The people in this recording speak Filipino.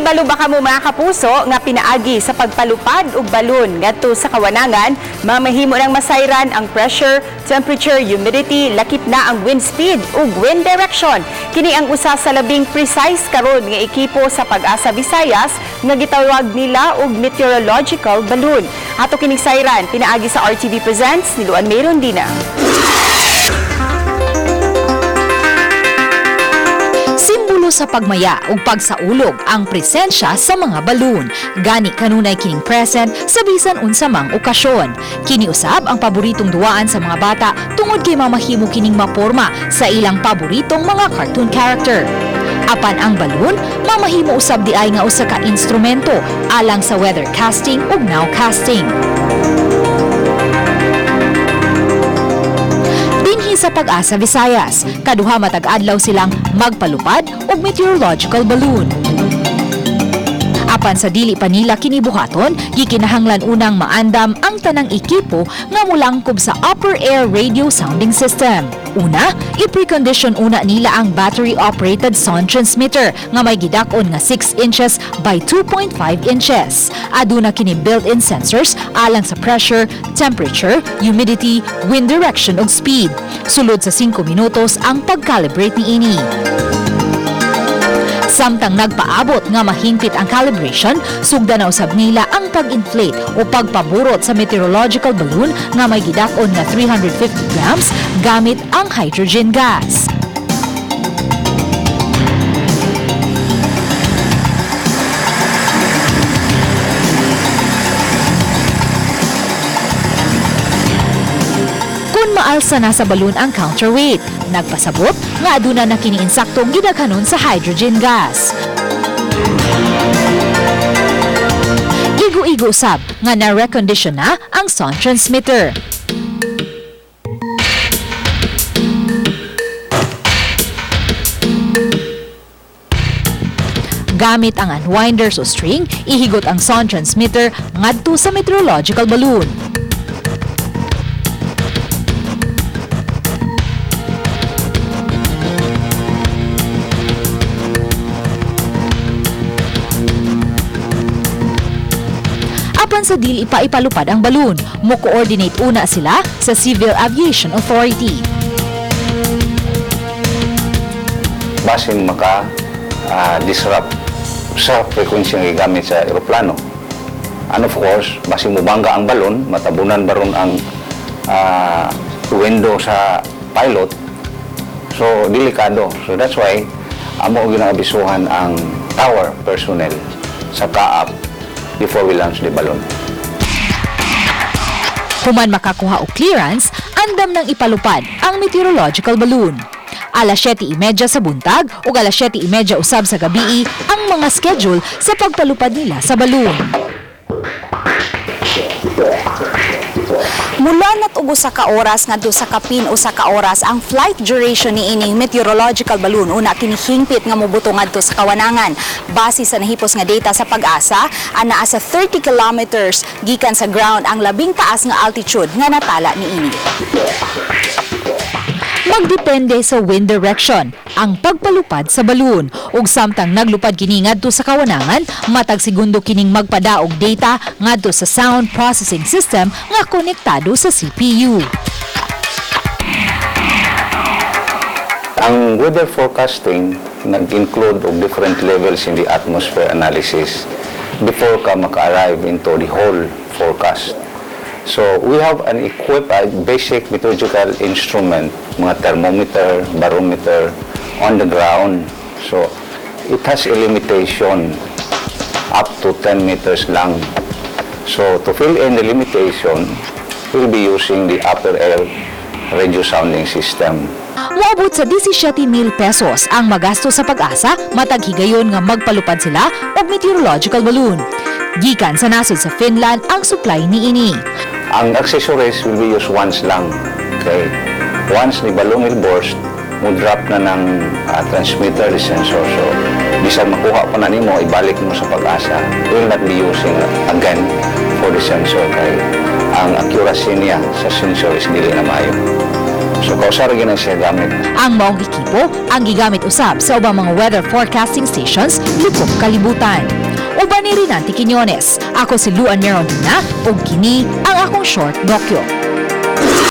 Kahibalo ba kamo mga kapuso nga pinaagi sa pagpalupad og balloon ngadto sa kawanangan, mamahimo nang masayran ang pressure, temperature, humidity, lakip na ang wind speed ug wind direction. Kini ang usa sa labing precise karon nga ekipo sa Pag-asa Visayas nga gitawag nila og meteorological balloon. Ato kining sayran pinaagi sa RTV Presents ni Luan Mayron Dina. Simbolo sa pagmaya ug pagsaulog ang presensya sa mga balloon. Gani kanunay kining present sa bisan unsa mang okasyon. Kini usab ang paboritong duwaan sa mga bata tungod kay mamahimo kining maporma sa ilang paboritong mga cartoon character. Apan ang balloon, mamahimo usab di ay nga usa ka instrumento alang sa weather casting ug nowcasting. Sa Pag-asa Visayas, kaduha matag adlaw silang magpalupad og meteorological balloon. Apan sa dili pa nila kinibuhaton, gikinahanglan unang maandam ang tanang ekipo nga mulangkob sa upper air radio sounding system. Una, i-precondition una nila ang battery-operated sound transmitter nga may gidakon nga 6 inches by 2.5 inches. Aduna kini built-in sensors alang sa pressure, temperature, humidity, wind direction ug speed. Sulod sa 5 minutos ang pag-calibrate niini. Samtang nagpaabot nga mahingpit ang calibration, sugda na usab nila ang pag-inflate o pagpaburot sa meteorological balloon nga may gidakon nga 350 grams gamit ang hydrogen gas. Maalsa na sa balloon ang counterweight. Nagpasabot nga aduna na kini insaktong gidaghanon sa hydrogen gas. Igo-igo usab nga na-recondition na ang sound transmitter. Gamit ang unwinders o string, ihigot ang sound transmitter ngadto sa meteorological balloon. Apan sa dili pa ipalupad ang balloon, mo-coordinate una sila sa Civil Aviation Authority. Basin disrupt sa frequency nga gigamit sa eroplano. And of course, basin mubangga ang balon, matabunan baron ang window sa pilot. So, delikado. So, that's why amo ginabisuhan ang tower personnel sa kaap before we launch the balloon. Human makakuha og clearance, andam nang ipalupad ang meteorological balloon. Alas 7:30 sa buntag ug alas 7:30 usab sa gabii ang mga schedule sa pagpalupad nila sa balloon. Mula nat og usa ka oras ngadto sa kapin usa ka oras ang flight duration ni ining meteorological balloon una kini hingpit nga mobuto ngadto sa kawanangan. Base sa nahipos nga data sa Pag-asa, anaa sa 30 kilometers gikan sa ground ang labing taas nga altitude nga natala niini. Magdepende sa wind direction ang pagpalupad sa balloon ug samtang naglupad kini ngadto sa kawanangan, matag segundo kining magpadaog data ngadto sa sound processing system nga konektado sa CPU. Ang weather forecasting nag-include of different levels in the atmosphere analysis before ka maka-arrive into the whole forecast. So, we have an equipped basic meteorological instrument, mga thermometer, barometer, on the ground. So, it has a limitation up to 10 meters lang. So, to fill in the limitation, we'll be using the upper air radio sounding system. Moabot sa 17,000 pesos ang magasto sa Pag-asa matag higayon nga magpalupad sila og meteorological balloon. Gikan sa nasod sa Finland ang supply niini. Ang accessories will be used once lang. Okay? Once the balloon will burst, mo drop na ng transmitter, the sensor. So, bisan makuha pa na nimo, ibalik mo sa Pag-asa. We will not be using again for the sensor. Kaya ang accuracy niya sa sensor is dili na maayo. So, Pausar gina siya gamit. Ang maong ekipo ang gigamit usab sa ubang mga weather forecasting stations lubong kalibutan. Uban ni Rinanti Quiñones, ako si Luan Merondina ug kini ang akong short dokyo.